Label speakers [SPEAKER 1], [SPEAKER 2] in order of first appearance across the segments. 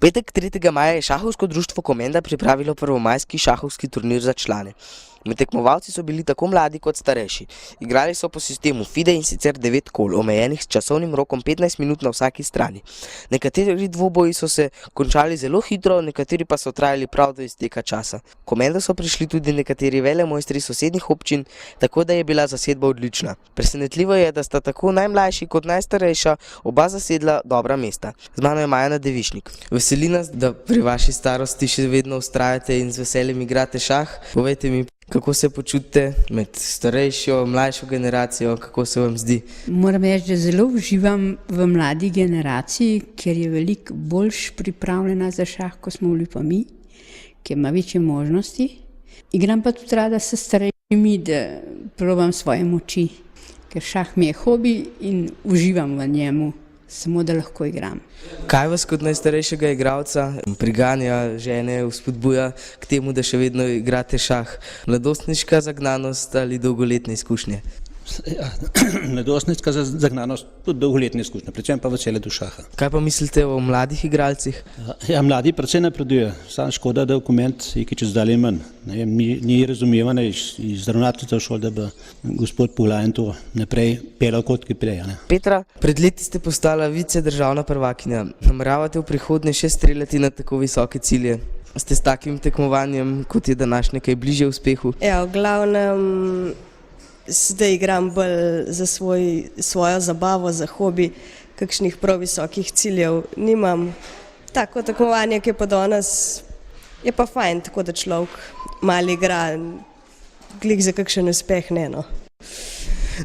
[SPEAKER 1] Petek 3. maja je šahovsko društvo Komenda pripravilo prvomajski šahovski turnir za člane. Med tekmovalci so bili tako mladi kot starejši. Igrali so po sistemu FIDE in sicer 9 kol, omejenih s časovnim rokom 15 minut na vsaki strani. Nekateri dvoboji so se končali zelo hitro, nekateri pa so trajali prav do izteka časa. Komendo so prišli tudi nekateri velemojstri sosednjih občin, tako da je bila zasedba odlična. Presenetljivo je, da sta tako najmlajši kot najstarejša oba zasedla dobra mesta. Z mano je Majana Devišnik. Veseli nas, da pri vaši starosti še vedno vztrajate in z veseljem igrate šah. Povejte mi, kako se počutite med starejšo, mlajšo generacijo, kako se vam zdi?
[SPEAKER 2] Moram reči, da zelo uživam v mladi generaciji, ker je veliko boljš pripravljena za šah, kot smo bili pa mi, ker ima večje možnosti. Igram pa tudi rada s starejšimi, da probam svoje moči, ker šah mi je hobi in uživam v njemu, samo da lahko igram.
[SPEAKER 1] Kaj vas kot najstarejšega igralca priganja, žene, vzpodbuja k temu, da še vedno igrate šah? Mladostniška zagnanost ali dolgoletne izkušnje?
[SPEAKER 3] Mladostniška zagnanost, tudi dolgoletne izkušnje, predvsem pa vesele do šaha.
[SPEAKER 1] Kaj pa mislite o mladih igralcih?
[SPEAKER 3] Ja, mladi predvsem napredujejo, samo škoda, da dokument je čez dalje manj. Ni razumevanja iz ravnateljstva šol, da bi gospod Poglajen to naprej pelal kot ki prej.
[SPEAKER 1] Petra, pred leti ste postala vicedržavna prvakinja. Nameravate v prihodnje še streljati na tako visoke cilje? Ste s takim tekmovanjem, kot je današnje, kaj bližje uspehu?
[SPEAKER 4] Ja, v glavnem zdaj igram bolj za svojo zabavo, za hobi, kakšnih prav visokih ciljev nimam. Tako tekmovanje, ki je pa danes, je pa fajn, tako da človek malo igra, glih za kakšen uspeh, ne no.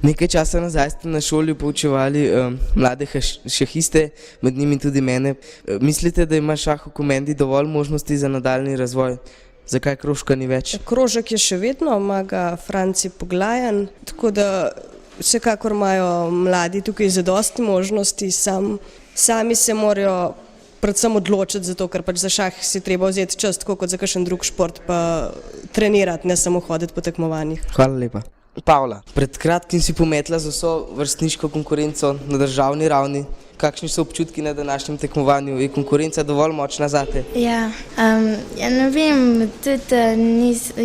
[SPEAKER 1] Nekaj časa nazaj ste na šoli poučevali mlade šahiste, med njimi tudi mene. Mislite, da ima šah v Komendi dovolj možnosti za nadaljni razvoj? Zakaj krožka ni več?
[SPEAKER 4] Krožek je še vedno, ima ga Franci Poglajen, tako da vsekakor imajo mladi tukaj zadosti možnosti, sami se morajo predvsem odločiti za to, ker pač za šah si treba vzeti čas, tako kot za kakšen drug šport, pa trenirati, ne samo hoditi po tekmovanjih.
[SPEAKER 1] Hvala lepa. Pavla, pred kratkim si pometla z vso vrstniško konkurenco na državni ravni. Kakšni so občutki na današnjem tekmovanju? Je konkurenca dovolj močna zate?
[SPEAKER 5] Ja, ne vem, tudi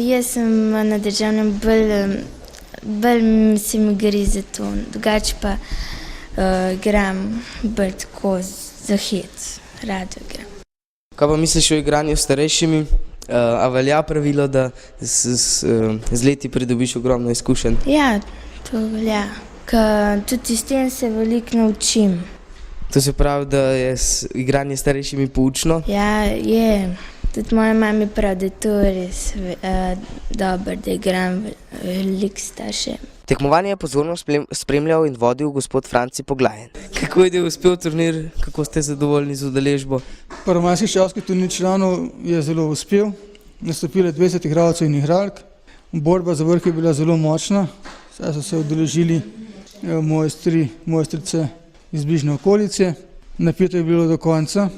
[SPEAKER 5] jaz sem na državnem bolj se mi gre za to, drugače pa igram bolj tako za hec, rado igram.
[SPEAKER 1] Kaj pa misliš o igranju s starejšimi? A velja pravilo, da z leti pridobiš ogromno izkušenj?
[SPEAKER 5] Ja, to velja, ker tudi s tem se veliko naučim.
[SPEAKER 1] To se pravi, da je igranje s starejšimi poučno?
[SPEAKER 5] Ja, je. Tudi moja mama pravi, da je to res dobro, da igram veliko starše.
[SPEAKER 1] Tekmovanje je pozorno spremljal in vodil gospod Franci Poglajen. Kako je uspel turnir? Kako ste zadovoljni z udeležbo?
[SPEAKER 6] Prvomajski šahovski turnir članov je zelo uspel. Nastopilo 20 igralcev in igralk. Borba za vrh je bila zelo močna. Saj so se udeležili mojstrice iz bližnje okolice. Napeto je bilo do konca.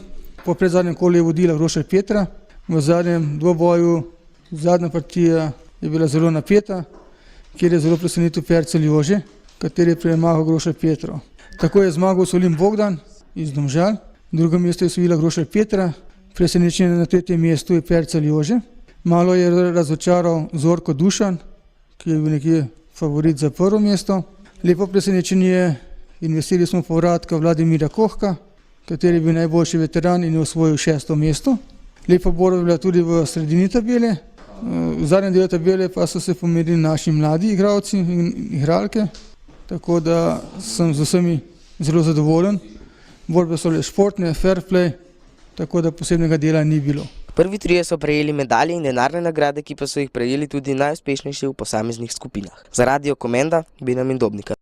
[SPEAKER 6] Po predzadnjem kolu je vodila Grošelj Petra. V zadnjem dvoboju, zadnja partija je bila zelo napeta, kjer je zelo presenetil Percelj Jože, kateri je premagal Grošelj Petro. Tako je zmagal Solim Bogdan iz Domžal, drugo mesto je osvojila Grošelj Petra, presenečenje na tretjem mestu je Percelj Jože. Malo je razočaral Zorko Dušan, ki je bil nekje favorit za prvo mesto. Lepo presenečenje in veseli smo povratka Vladimirja Kohka, kateri je bil najboljši veteran in je osvojil 6. mesto. Lepa borba je bila tudi v sredini tabele. V zadnjem delu tabele pa so se pomerili naši mladi igralci in igralke, tako da sem z vsemi zelo zadovoljen. Borbe so le športne, fair play, tako da posebnega dela ni bilo.
[SPEAKER 1] Prvi trije so prejeli medalje in denarne nagrade, ki pa so jih prejeli tudi najuspešnejši v posameznih skupinah. Za Radio Komenda, Benjamin Dobnikar.